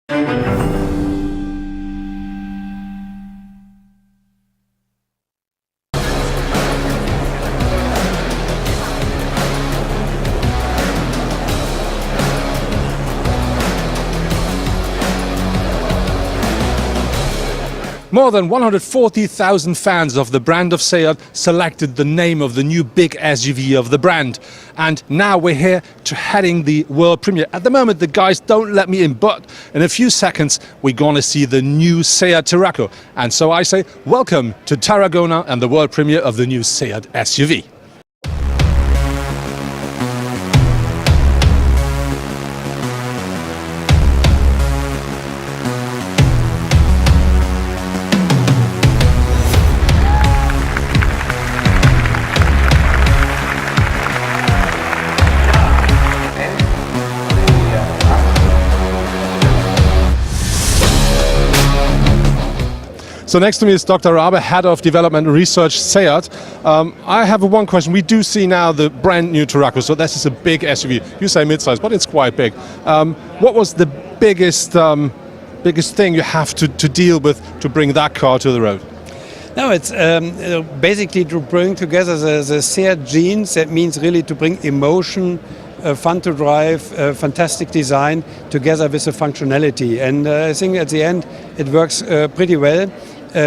More than 140,000 fans of the brand of Seat selected the name of the new big SUV of the brand. And now we're here to heading the world premiere. At the moment, the guys don't let me in, but in a few seconds, we're going to see the new Seat Tarraco. And so I say, welcome to Tarragona and the world premiere of the new Seat SUV. So next to me is Dr. Rabe, Head of Development and Research, Seat. I have one question. We do see now the brand new Tarraco, so this is a big SUV. You say mid-size, but it's quite big. What was the biggest thing you have to deal with to bring that car to the road? No, it's basically to bring together the Seat genes. That means really to bring emotion, fun to drive, fantastic design together with the functionality. And I think at the end it works pretty well.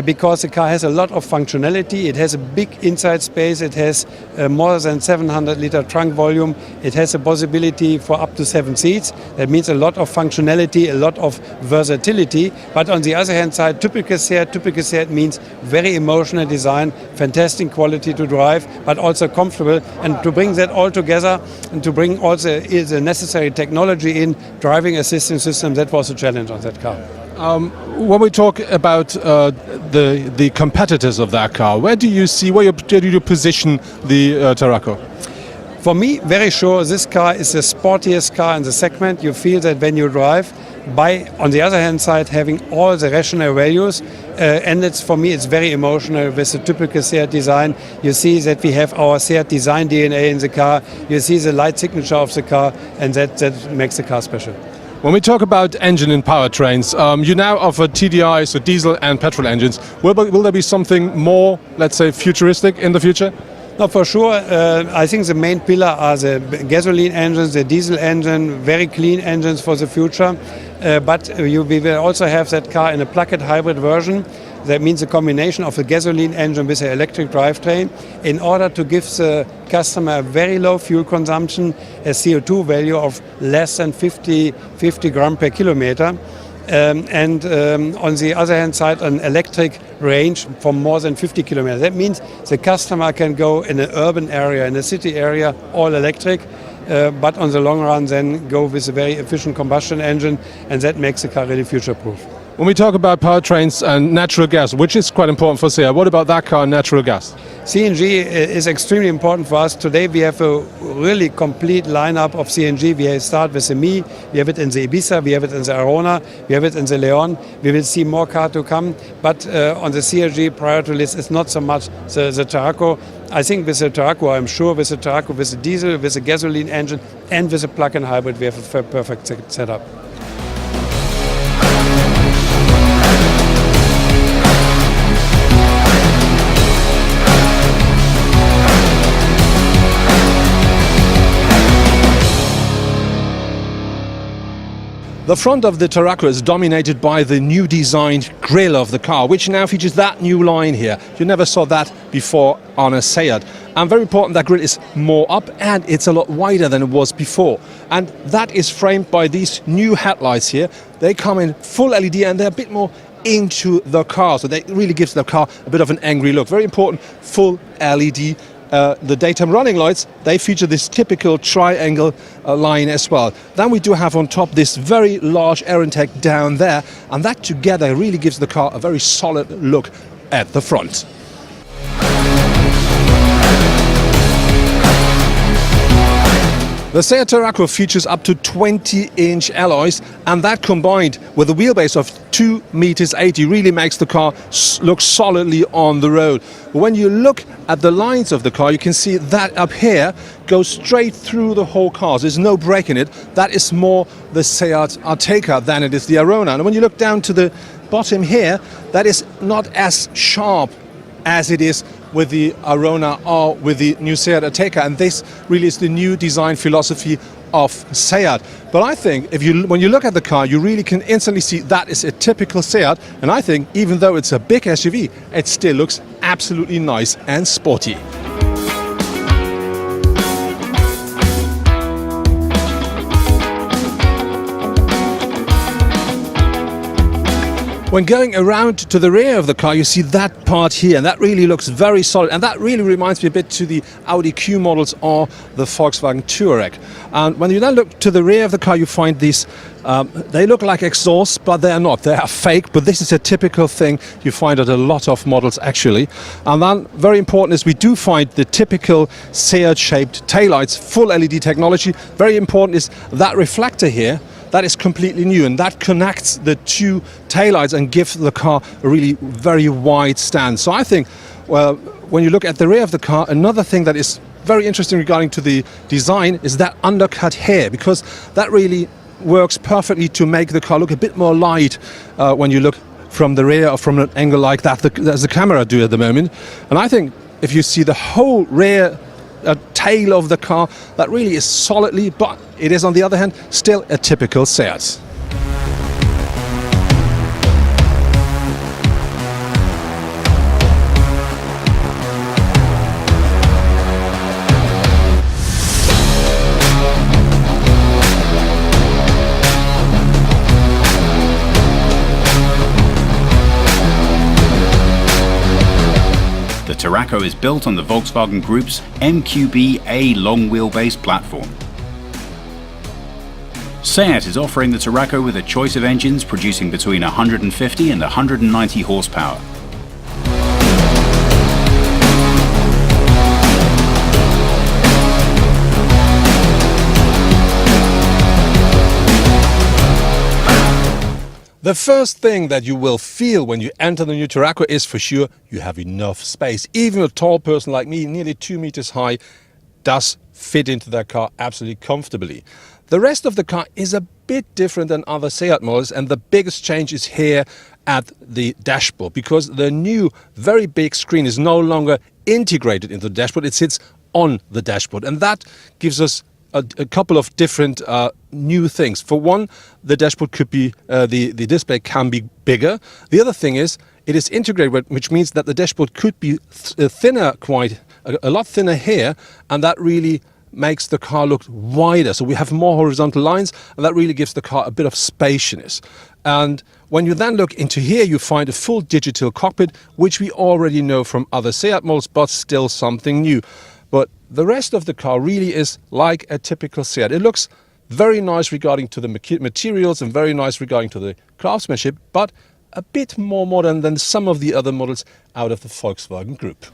Because the car has a lot of functionality. It has a big inside space, it has more than 700 liter trunk volume, it has a possibility for up to 7 seats. That means a lot of functionality, a lot of versatility. But on the other hand side, typical Seat means very emotional design, fantastic quality to drive, but also comfortable. And to bring that all together and to bring also the necessary technology in, driving assistance system, that was a challenge on that car. When we talk about the competitors of that car, where do you position the Tarraco? For me, very sure, this car is the sportiest car in the segment. You feel that when you drive, by on the other hand side having all the rational values, and for me it's very emotional with the typical Seat design. You see that we have our Seat design DNA in the car. You see the light signature of the car, and that makes the car special. When we talk about engine and powertrains, you now offer TDI, so diesel and petrol engines. Will there be something more, let's say, futuristic in the future? No, for sure. I think the main pillar are the gasoline engines, the diesel engine, very clean engines for the future. But we will also have that car in a plug-in hybrid version. That means a combination of a gasoline engine with an electric drivetrain in order to give the customer a very low fuel consumption, a CO2 value of less than 50 gram per kilometer. And on the other hand side, an electric range for more than 50 kilometers. That means the customer can go in an urban area, in a city area, all electric. But on the long run then go with a very efficient combustion engine, and that makes the car really future-proof. When we talk about powertrains and natural gas, which is quite important for Seat, what about that car and natural gas? CNG is extremely important for us. Today we have a really complete lineup of CNG. We start with the Mi, we have it in the Ibiza, we have it in the Arona, we have it in the Leon. We will see more cars to come, but on the CNG priority list is not so much the Tarraco. I think with the Tarraco, I'm sure with the Tarraco, with the diesel, with the gasoline engine and with the plug-in hybrid, we have a perfect setup. The front of the Tarraco is dominated by the new designed grille of the car, which now features that new line here. You never saw that before on a Seat. And very important, that grille is more up and it's a lot wider than it was before. And that is framed by these new headlights here. They come in full LED and they're a bit more into the car, so that really gives the car a bit of an angry look. Very important, full LED. The daytime running lights, they feature this typical triangle line as well. Then we do have on top this very large air intake down there, and that together really gives the car a very solid look at the front. The Seat Tarraco features up to 20-inch alloys, and that combined with a wheelbase of 2.80 meters really makes the car look solidly on the road. But when you look at the lines of the car, you can see that up here goes straight through the whole car. There's no break in it. That is more the Seat Tarraco than it is the Arona. And when you look down to the bottom here, that is not as sharp as it is with the Arona or with the new Seat Tarraco, and this really is the new design philosophy of Seat. But I think when you look at the car, you really can instantly see that is a typical Seat, and I think even though it's a big SUV, it still looks absolutely nice and sporty. When going around to the rear of the car, you see that part here, and that really looks very solid, and that really reminds me a bit to the Audi Q models or the Volkswagen Touareg. And when you then look to the rear of the car, you find these, they look like exhausts, but they are not. They are fake, but this is a typical thing you find at a lot of models actually. And then very important is we do find the typical Seat-shaped taillights, full LED technology. Very important is that reflector here. That is completely new, and that connects the two taillights and gives the car a really very wide stand. So I think, well, when you look at the rear of the car, another thing that is very interesting regarding to the design is that undercut here, because that really works perfectly to make the car look a bit more light when you look from the rear or from an angle like that, as the camera do at the moment. And I think if you see the whole rear tail of the car, that really is solidly, but it is on the other hand still a typical Seat. The Tarraco is built on the Volkswagen Group's MQB-A long wheelbase platform. Seat is offering the Tarraco with a choice of engines producing between 150 and 190 horsepower. The first thing that you will feel when you enter the new Tarraco is for sure you have enough space. Even a tall person like me, nearly 2 meters high, does fit into that car absolutely comfortably. The rest of the car is a bit different than other Seat models, and the biggest change is here at the dashboard, because the new very big screen is no longer integrated into the dashboard, it sits on the dashboard, and that gives us a couple of different new things. For one, the dashboard could be, the display can be bigger. The other thing is it is integrated, which means that the dashboard could be thinner, quite a lot thinner here, and that really makes the car look wider. So we have more horizontal lines, and that really gives the car a bit of spaciousness. And when you then look into here, you find a full digital cockpit, which we already know from other Seat models, but still something new. But the rest of the car really is like a typical Seat. It looks very nice regarding to the materials and very nice regarding to the craftsmanship, but a bit more modern than some of the other models out of the Volkswagen Group.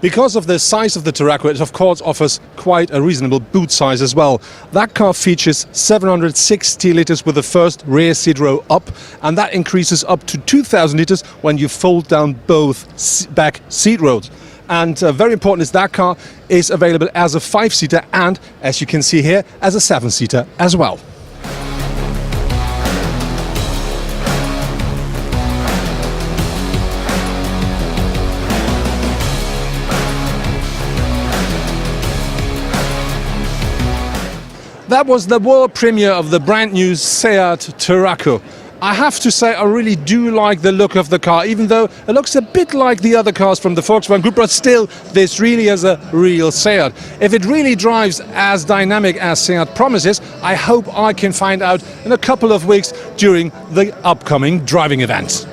Because of the size of the Tarraco, it of course offers quite a reasonable boot size as well. That car features 760 litres with the first rear seat row up, and that increases up to 2,000 litres when you fold down both back seat rows. And very important is that car is available as a 5-seater and, as you can see here, as a 7-seater as well. That was the world premiere of the brand new Seat Tarraco. I have to say I really do like the look of the car, even though it looks a bit like the other cars from the Volkswagen Group, but still this really is a real Seat. If it really drives as dynamic as Seat promises, I hope I can find out in a couple of weeks during the upcoming driving event.